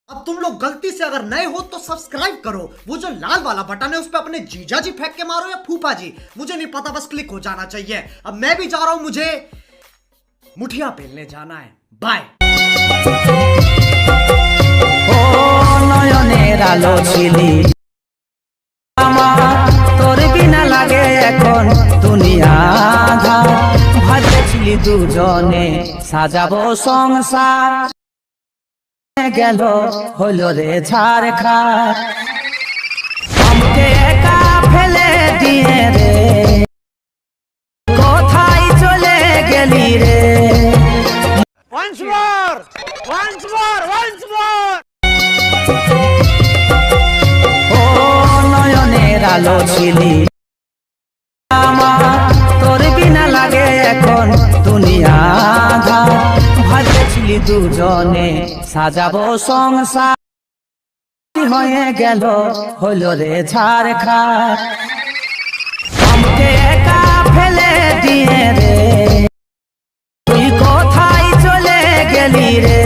अब तुम लोग गलती से अगर नए हो तो सब्सक्राइब करो, वो जो लाल वाला बटन है उस पर अपने जीजा जी फेंक के मारो या फूफा जी, मुझे नहीं पता, बस क्लिक हो जाना चाहिए। अब मैं भी जा रहा हूं, मुझे मुठिया पेलने जाना है। बाय। নয়নের আলো ছিলি আমার, তোর বিনা লাগে এখন দুনিয়া আঁধার। ভাবছিলি দুজনে সাজাবো সংসার, গেল হলো রে ঝাড়খার। আমাকে একা ফেলে দিয়ে রে কোথায় চলে গেলি রে। Once more! Once more! Once more! ও নয়নের আলো ছিলি আমার, তোর বিনা লাগে এখন দুনিয়া আঁধার। ভাবছিলি দুজনে সাজাবো সংসার, হয়ে গেল হলো রে ঝাড়খার। আমাকে একা ফেলে দিয়ে রে তুই কোথায় চলে গেলি রে।